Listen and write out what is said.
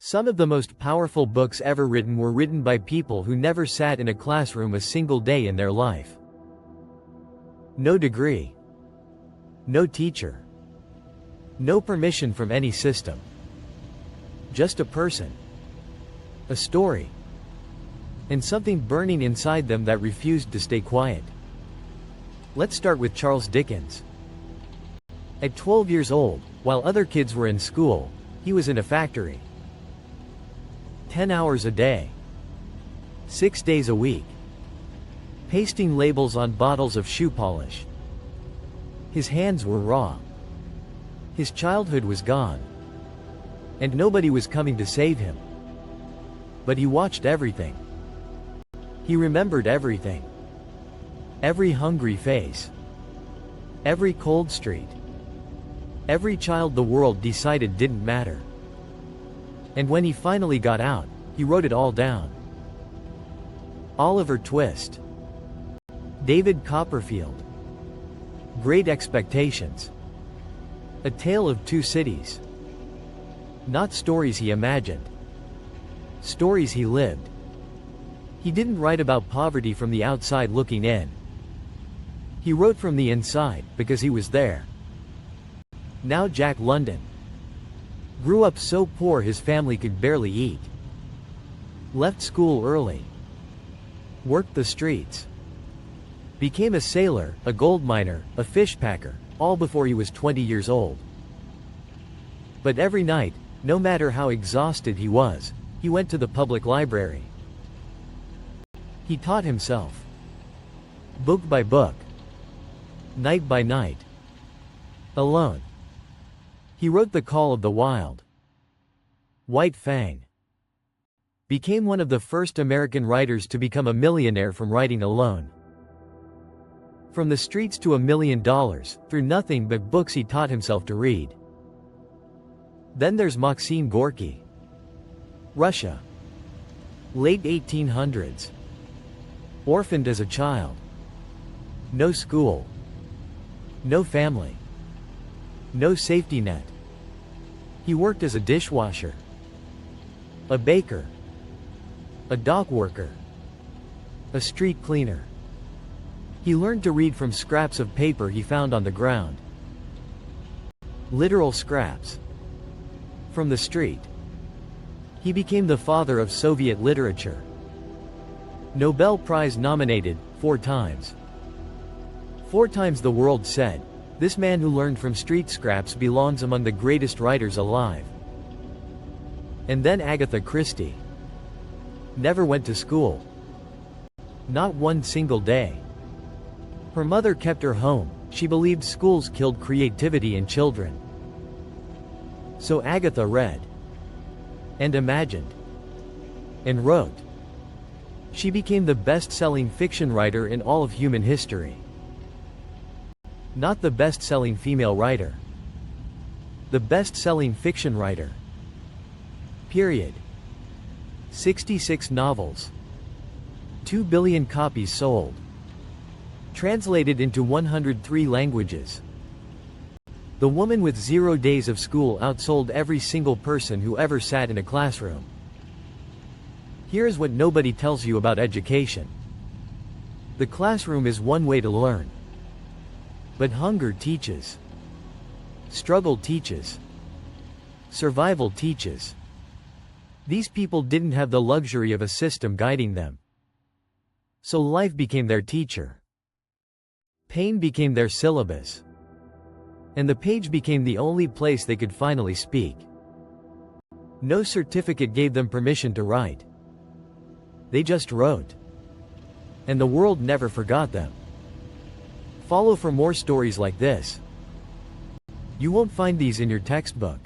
Some of the most powerful books ever written were written by people who never sat in a classroom a single day in their life. No degree. No teacher. No permission from any system. Just a person. A story. And something burning inside them that refused to stay quiet. Let's start with Charles Dickens. At 12 years old, while other kids were in school, he was in a factory. 10 hours a day. 6 days a week. Pasting labels on bottles of shoe polish. His hands were raw. His childhood was gone. And nobody was coming to save him. But he watched everything. He remembered everything. Every hungry face. Every cold street. Every child the world decided didn't matter. And when he finally got out, he wrote it all down. Oliver Twist. David Copperfield. Great Expectations. A Tale of Two Cities. Not stories he imagined. Stories he lived. He didn't write about poverty from the outside looking in. He wrote from the inside, because he was there. Now Jack London. Grew up so poor his family could barely eat. Left school early. Worked the streets. Became a sailor, a gold miner, a fish packer, all before he was 20 years old. But every night, no matter how exhausted he was, he went to the public library. He taught himself. Book by book. Night by night. Alone. He wrote The Call of the Wild. White Fang. Became one of the first American writers to become a millionaire from writing alone. From the streets to $1 million, through nothing but books he taught himself to read. Then there's Maxim Gorky. Russia. Late 1800s. Orphaned as a child. No school. No family. No safety net. He worked as a dishwasher. A baker. A dock worker. A street cleaner. He learned to read from scraps of paper he found on the ground. Literal scraps. From the street. He became the father of Soviet literature. Nobel Prize nominated, 4 times. 4 times the world said, this man who learned from street scraps belongs among the greatest writers alive. And then Agatha Christie. Never went to school. Not one single day. Her mother kept her home. She believed schools killed creativity in children. So Agatha read. And imagined. And wrote. She became the best-selling fiction writer in all of human history. Not the best-selling female writer. The best-selling fiction writer. Period. 66 novels. 2 billion copies sold. Translated into 103 languages. The woman with 0 days of school outsold every single person who ever sat in a classroom. Here's what nobody tells you about education. The classroom is one way to learn. But hunger teaches. Struggle teaches. Survival teaches. These people didn't have the luxury of a system guiding them. So life became their teacher. Pain became their syllabus. And the page became the only place they could finally speak. No certificate gave them permission to write. They just wrote. And the world never forgot them. Follow for more stories like this. You won't find these in your textbook.